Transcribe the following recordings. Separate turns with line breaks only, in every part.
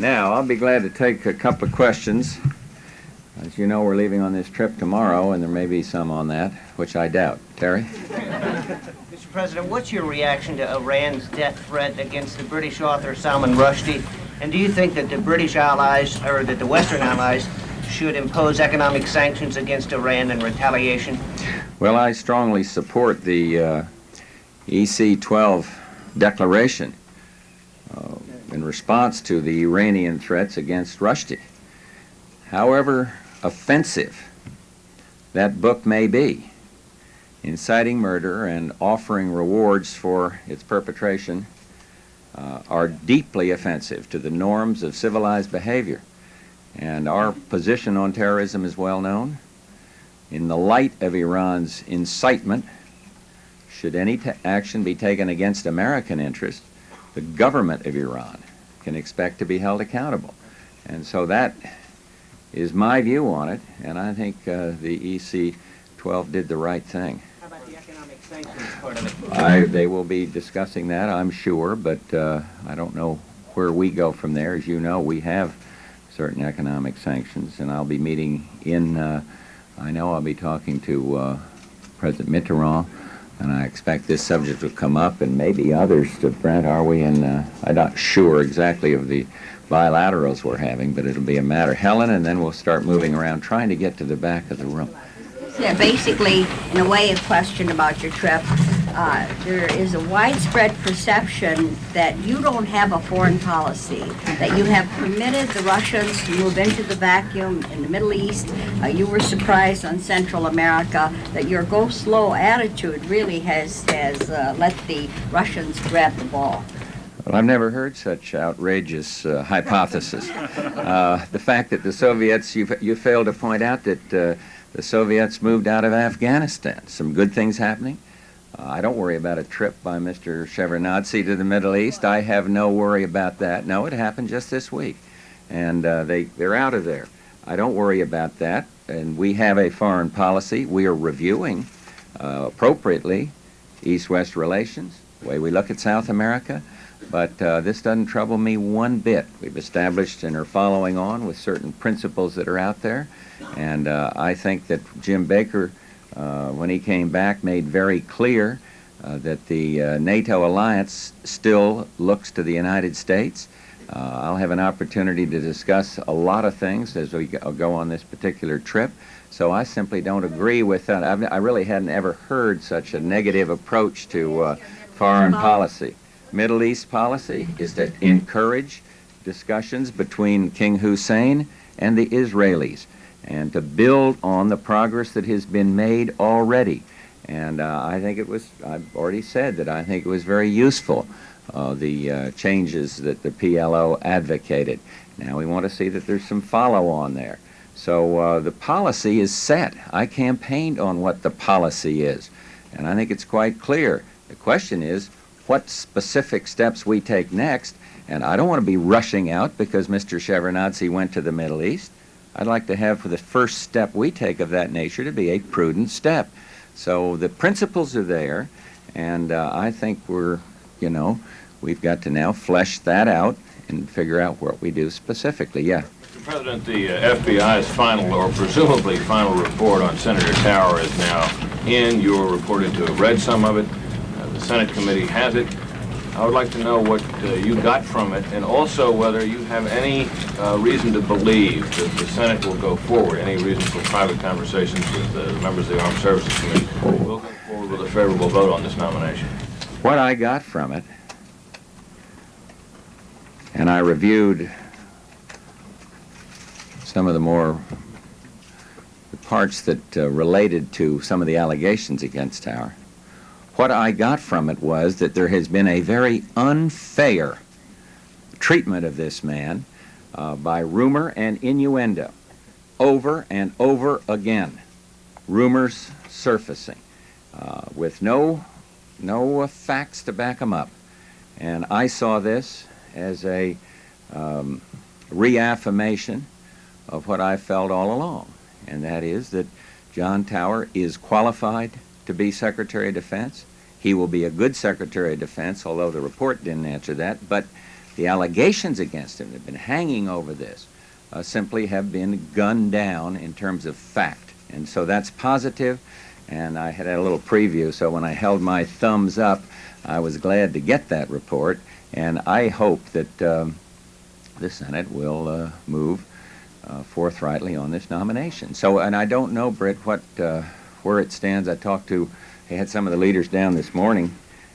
Now, I'll be glad to take a couple of questions. As you know, we're leaving on this trip tomorrow, and there may be some on that, which I doubt. Terry?
Mr. President, what's your reaction to Iran's death threat against the British author Salman Rushdie? And do you think that the British allies, or that the Western allies, should impose economic sanctions against Iran in retaliation?
Well, I strongly support the EC-12 declaration in response to the Iranian threats against Rushdie. However offensive that book may be, inciting murder and offering rewards for its perpetration are deeply offensive to the norms of civilized behavior. And our position on terrorism is well known. In the light of Iran's incitement, should any action be taken against American interests, the government of Iran can expect to be held accountable. And so that is my view on it, and I think the EC-12 did the right thing.
How about the economic sanctions part of it?
They will be discussing that, I'm sure, but I don't know where we go from there. As you know, we have certain economic sanctions, and I'll be meeting in, I know I'll be talking to President Mitterrand, and I expect this subject will come up, and maybe others. Brent, are we? And I'm not sure exactly of the bilaterals we're having, but it'll be a matter. Helen, and then we'll start moving around, trying to get to the back of the room.
Yeah, basically, in a way, a question about your trip. There is a widespread perception that you don't have a foreign policy, that you have permitted the Russians to move into the vacuum in the Middle East. You were surprised on Central America, that your go-slow attitude really has let the Russians grab the ball.
Well, I've never heard such outrageous hypothesis. The fact that the Soviets, you failed to point out that the Soviets moved out of Afghanistan. Some good things happening. I don't worry about a trip by Mr. Shevardnadze to the Middle East. I have no worry about that. No, it happened just this week, and they're out of there. I don't worry about that, and we have a foreign policy. We are reviewing appropriately East-West relations, the way we look at South America, but this doesn't trouble me one bit. We've established and are following on with certain principles that are out there, and I think that Jim Baker, when he came back, made very clear that the NATO alliance still looks to the United States. I'll have an opportunity to discuss a lot of things as we go on this particular trip, so I simply don't agree with that. I really hadn't ever heard such a negative approach to foreign policy. Middle East policy is to encourage discussions between King Hussein and the Israelis, and to build on the progress that has been made already. And I think it was, I've already said that I think it was very useful, the changes that the PLO advocated. Now we want to see that there's some follow-on there. So the policy is set. I campaigned on what the policy is, and I think it's quite clear. The question is what specific steps we take next, and I don't want to be rushing out because Mr. Shevardnadze went to the Middle East. I'd like to have for the first step we take of that nature to be a prudent step. So the principles are there, and I think we've got to now flesh that out and figure out what we do specifically. Yeah.
Mr. President, the FBI's final, or presumably final, report on Senator Tower is now in. You're reported to have read some of it. The Senate committee has it. I would like to know what you got from it, and also whether you have any reason to believe that the Senate will go forward, any reason for private conversations with the members of the Armed Services Committee will go forward with a favorable vote on this nomination.
What I got from it, and I reviewed some of the parts that related to some of the allegations against Tower. What I got from it was that there has been a very unfair treatment of this man by rumor and innuendo over and over again. Rumors surfacing with no facts to back them up. And I saw this as a reaffirmation of what I felt all along, and that is that John Tower is qualified to be Secretary of Defense. He will be a good Secretary of Defense, although the report didn't answer that. But the allegations against him that have been hanging over this simply have been gunned down in terms of fact. And so that's positive, and I had a little preview, so when I held my thumbs up, I was glad to get that report, and I hope that the Senate will move forthrightly on this nomination. So, and I don't know, Britt, where it stands. I had some of the leaders down this morning,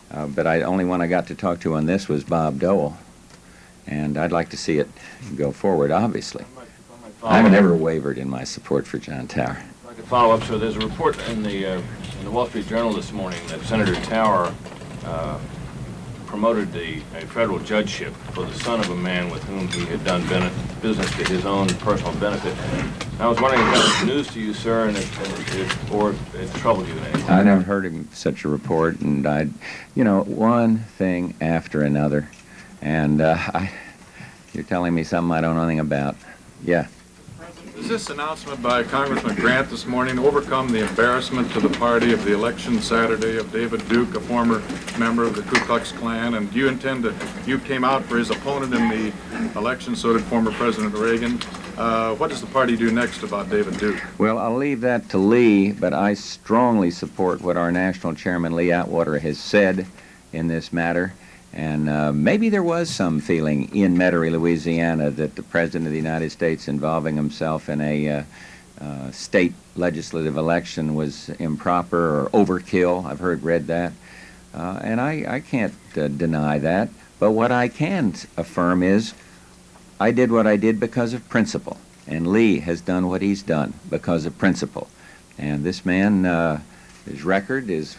but the only one I got to talk to on this was Bob Dole, and I'd like to see it go forward, obviously. I've never wavered in my support for John Tower.
If I could follow up, so there's a report in the Wall Street Journal this morning that Senator Tower promoted a federal judgeship for the son of a man with whom he had done business to his own personal benefit. I was wondering if that was news to you, sir, and or it troubled you in any way.
I never heard of such a report, and one thing after another, and you're telling me something I don't know anything about. Yeah.
Does this announcement by Congressman Grant this morning overcome the embarrassment to the party of the election Saturday of David Duke, a former member of the Ku Klux Klan? And do you intend to, you came out for his opponent in the election, so did former President Reagan. What does the party do next about David Duke?
Well, I'll leave that to Lee, but I strongly support what our national chairman, Lee Atwater, has said in this matter. And maybe there was some feeling in Metairie, Louisiana, that the President of the United States involving himself in a state legislative election was improper or overkill. I've read that. And I can't deny that. But what I can affirm is I did what I did because of principle. And Lee has done what he's done because of principle. And this man, his record is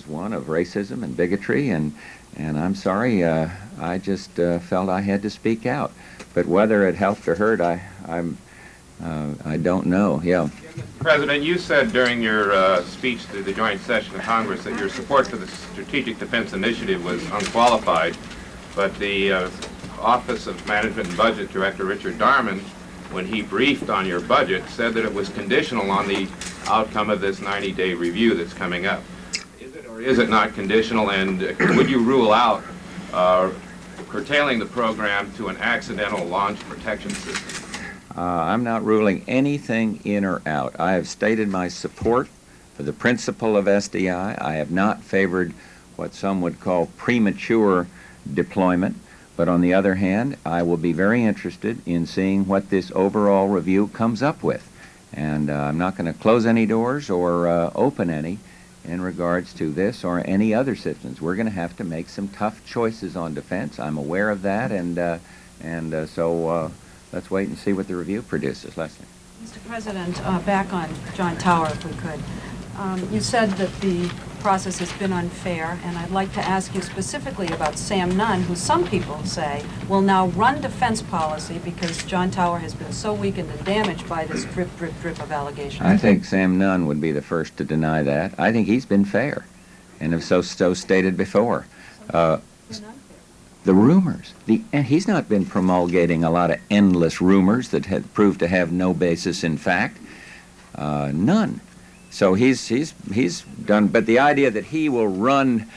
one of racism and bigotry, and I'm sorry, I just felt I had to speak out. But whether it helped or hurt, I don't know. Yeah.
President, you said during your speech to the joint session of Congress that your support for the Strategic Defense Initiative was unqualified, but the Office of Management and Budget Director Richard Darman, when he briefed on your budget, said that it was conditional on the outcome of this 90-day review that's coming up. Or is it not conditional, and would you rule out curtailing the program to an accidental launch protection system?
I'm not ruling anything in or out. I have stated my support for the principle of SDI. I have not favored what some would call premature deployment, but on the other hand, I will be very interested in seeing what this overall review comes up with. And I'm not going to close any doors or open any in regards to this or any other systems. We're going to have to make some tough choices on defense. I'm aware of that, and so let's wait and see what the review produces. Leslie.
Mr. President, back on John Tower, if we could. You said that the process has been unfair, and I'd like to ask you specifically about Sam Nunn, who some people say will now run defense policy because John Tower has been so weakened and damaged by this drip, drip, drip of allegations.
I think Sam Nunn would be the first to deny that. I think he's been fair, and have so stated before. The rumors. He's not been promulgating a lot of endless rumors that had proved to have no basis in fact. None. So he's done. But the idea that he will run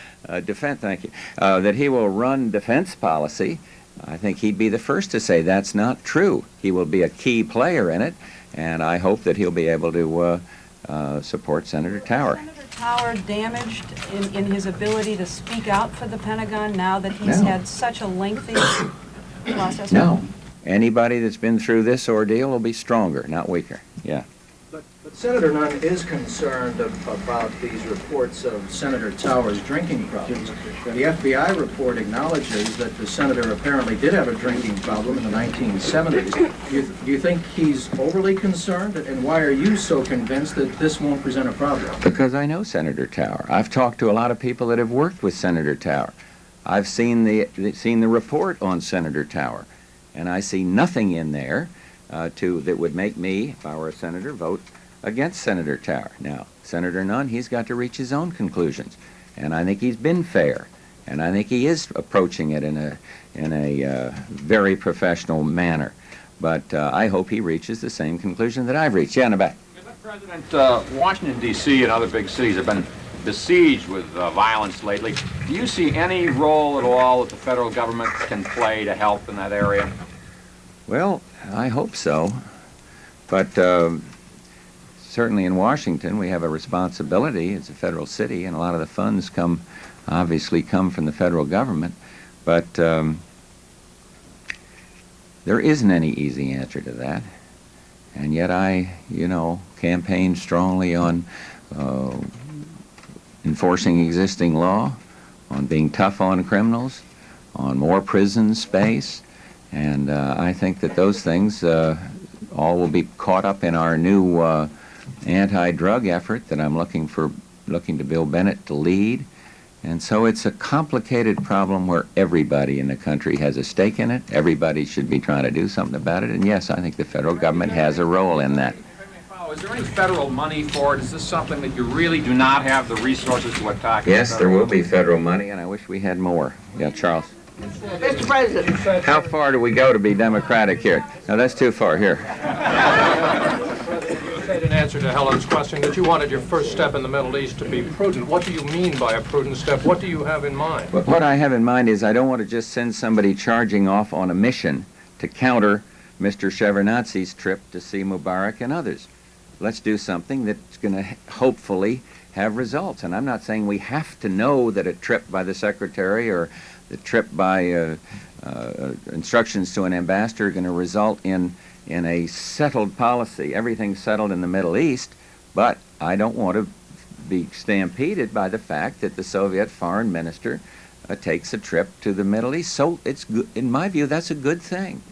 defense, thank you, that he will run defense policy, I think he'd be the first to say that's not true. He will be a key player in it, and I hope that he'll be able to support Senator Tower.
Is Senator Tower damaged in his ability to speak out for the Pentagon now that he's had such a lengthy process?
No. Anybody that's been through this ordeal will be stronger, not weaker. Yeah.
But Senator Nunn is concerned about these reports of Senator Tower's drinking problems. The FBI report acknowledges that the senator apparently did have a drinking problem in the 1970s. Do you think he's overly concerned? And why are you so convinced that this won't present a problem?
Because I know Senator Tower. I've talked to a lot of people that have worked with Senator Tower. I've seen the report on Senator Tower, and I see nothing in there that would make me, if I were a senator, vote against Senator Tower. Now, Senator Nunn, he's got to reach his own conclusions, and I think he's been fair, and I think he is approaching it in a very professional manner. But I hope he reaches the same conclusion that I've reached. Yeah, in the back.
Mr. President, Washington, D.C. and other big cities have been besieged with violence lately. Do you see any role at all that the federal government can play to help in that area?
Well, I hope so. But certainly in Washington, we have a responsibility. It's a federal city, and a lot of the funds obviously come from the federal government. But there isn't any easy answer to that. And yet I, campaign strongly on enforcing existing law, on being tough on criminals, on more prison space. And I think that those things all will be caught up in our new anti-drug effort that I'm looking to Bill Bennett to lead. And so it's a complicated problem where everybody in the country has a stake in it. Everybody should be trying to do something about it. And yes, I think the federal government has a role in that.
Is there any federal money for it? Is this something that you really do not have the resources to attack?
Yes, there will be federal money, and I wish we had more. Yeah, Charles.
Mr. President.
How far do we go to be democratic here? No, that's too far. Here.
You said in answer to Helen's question that you wanted your first step in the Middle East to be prudent. What do you mean by a prudent step? What do you have in mind?
What I have in mind is I don't want to just send somebody charging off on a mission to counter Mr. Shevardnadze's trip to see Mubarak and others. Let's do something that's going to hopefully have results. And I'm not saying we have to know that a trip by the secretary or the trip by instructions to an ambassador are going to result in a settled policy. Everything's settled in the Middle East, but I don't want to be stampeded by the fact that the Soviet foreign minister takes a trip to the Middle East. So it's good, in my view, that's a good thing.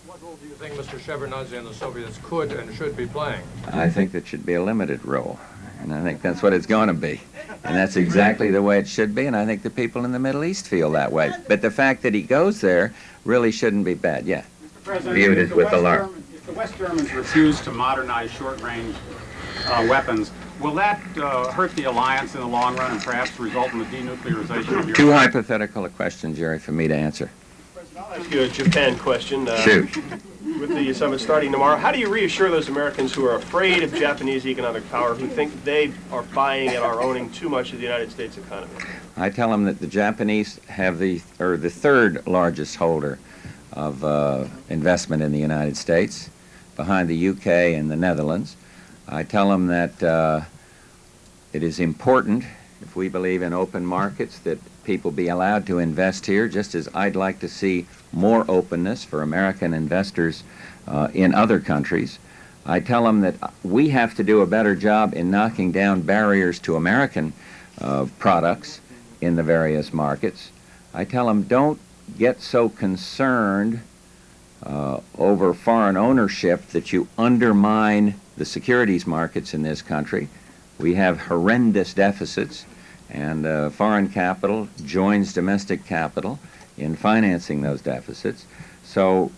What role do you think Mr. Shevardnadze and the Soviets could and should be playing?
I think that should be a limited role, and I think that's what it's going to be. And that's exactly the way it should be, and I think the people in the Middle East feel that way. But the fact that he goes there really shouldn't be bad, yeah.
Mr. President,
viewed as with alarm.
If the West Germans refuse to modernize short-range weapons, will that hurt the alliance in the long run and perhaps result in the denuclearization of Europe?
Too hypothetical a question, Jerry, for me to answer.
I'll ask you a Japan question.
Shoot.
With the summit starting tomorrow, how do you reassure those Americans who are afraid of Japanese economic power, who think they are buying and are owning too much of the United States economy?
I tell them that the Japanese have the third largest holder of investment in the United States, behind the UK and the Netherlands. I tell them that it is important, if we believe in open markets, that people be allowed to invest here, just as I'd like to see more openness for American investors in other countries. I tell them that we have to do a better job in knocking down barriers to American products in the various markets. I tell them don't get so concerned over foreign ownership that you undermine the securities markets in this country. We have horrendous deficits, and foreign capital joins domestic capital in financing those deficits. So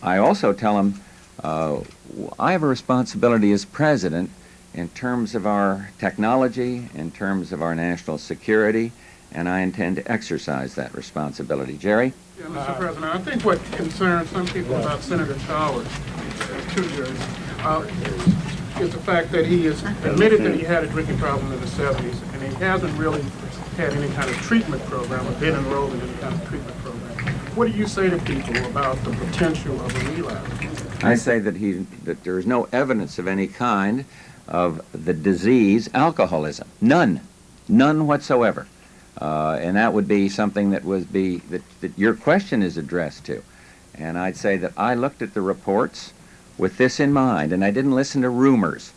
I also tell them I have a responsibility as president in terms of our technology, in terms of our national security, and I intend to exercise that responsibility. Jerry?
Yeah, Mr. President, I think what concerns some people about Senator Towers, is the fact that he has admitted that he had a drinking problem in the 70s, and he hasn't really had any kind of treatment program or been enrolled in any kind of treatment program. What do you say to people about the potential of a relapse?
I say that there is no evidence of any kind of the disease alcoholism. None. None whatsoever. And that would be something that your question is addressed to. And I'd say that I looked at the reports with this in mind, and I didn't listen to rumors.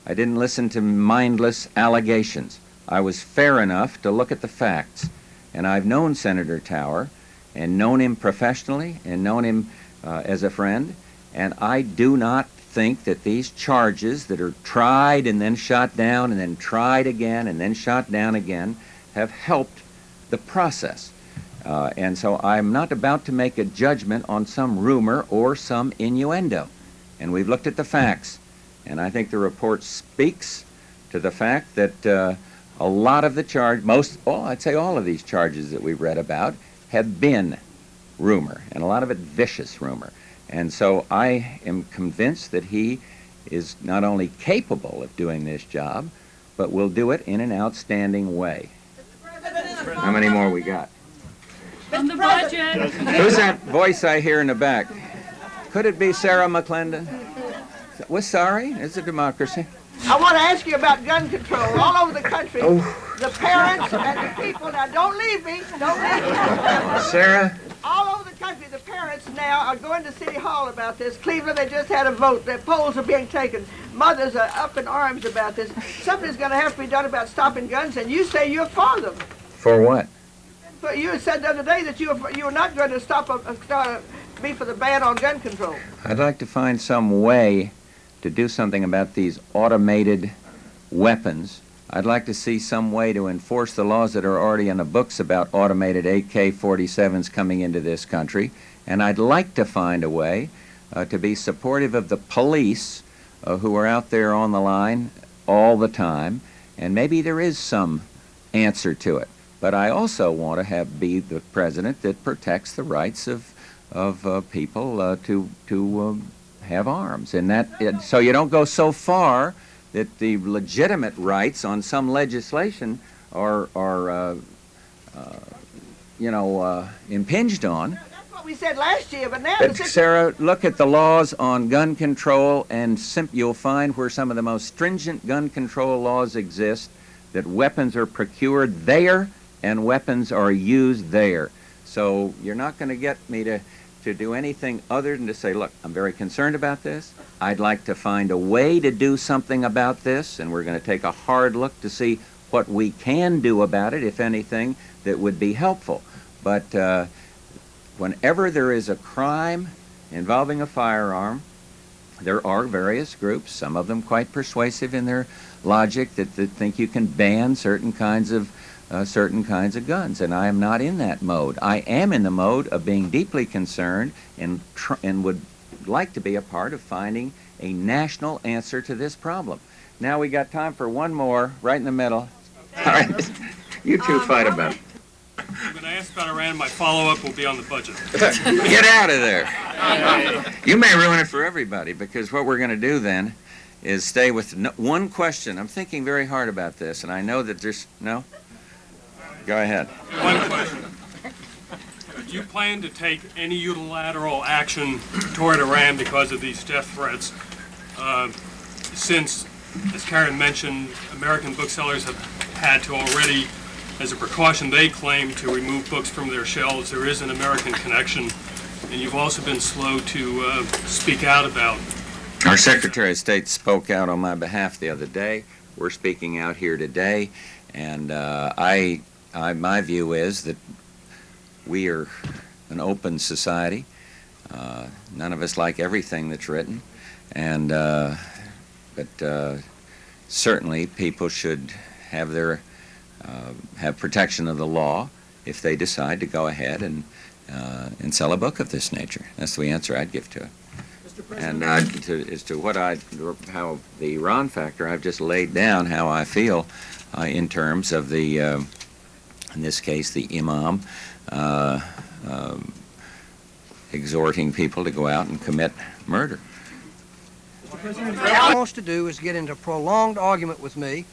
I didn't listen to mindless allegations. I was fair enough to look at the facts. And I've known Senator Tower, and known him professionally, and known him as a friend, and I do not think that these charges that are tried and then shot down and then tried again and then shot down again have helped the process. And so I'm not about to make a judgment on some rumor or some innuendo. And we've looked at the facts, and I think the report speaks to the fact that a lot of the I'd say all of these charges that we've read about have been rumor, and a lot of it vicious rumor. And so I am convinced that he is not only capable of doing this job, but we'll do it in an outstanding way. How many more we got?
On the budget.
Who's that voice I hear in the back? Could it be Sarah McClendon? We're sorry, it's a democracy.
I want to ask you about gun control all over the country.
Oh.
The parents and the people, now don't leave me, don't leave me.
Sarah?
All over the country, the parents now are going to City Hall about this. Cleveland, they just had a vote. Their polls are being taken. Mothers are up in arms about this. Something's going to have to be done about stopping guns, and you say you're for them.
For what?
But you said the other day that you were not going to be for the ban on gun control.
I'd like to find some way to do something about these automated weapons. I'd like to see some way to enforce the laws that are already in the books about automated AK-47s coming into this country. And I'd like to find a way to be supportive of the police who are out there on the line all the time. And maybe there is some answer to it. But I also want to be the president that protects the rights of people to have arms. And so you don't go so far that the legitimate rights on some legislation are impinged on.
That's what we said last year, but now...
But Sarah, look at the laws on gun control, and you'll find where some of the most stringent gun control laws exist, that weapons are procured there and weapons are used there. So you're not going to get me to do anything other than to say, look, I'm very concerned about this. I'd like to find a way to do something about this, and we're going to take a hard look to see what we can do about it, if anything, that would be helpful. But whenever there is a crime involving a firearm, there are various groups, some of them quite persuasive in their logic, that think you can ban certain kinds of guns, and I am not in that mode. I am in the mode of being deeply concerned and would like to be a part of finding a national answer to this problem. Now we got time for one more, right in the middle. All right, you two fight about it.
I'm going to ask about Iran. My follow-up will be on the budget.
Get out of there. You may ruin it for everybody, because what we're going to do then is stay with one question. I'm thinking very hard about this, and I know that there's... No? Go ahead.
One question. Do you plan to take any unilateral action toward Iran because of these death threats? Since, as Karen mentioned, American booksellers have had to already, as a precaution, they claim to remove books from their shelves. There is an American connection, and you've also been slow to speak out about.
Our Secretary of State spoke out on my behalf the other day. We're speaking out here today, and my view is that we are an open society. None of us like everything that's written, and but certainly people should have have protection of the law if they decide to go ahead and sell a book of this nature. That's the answer I'd give to it. And as to how the Iran factor, I've just laid down how I feel in terms of the, in this case, the imam exhorting people to go out and commit murder.
All he wants to do is get into a prolonged argument with me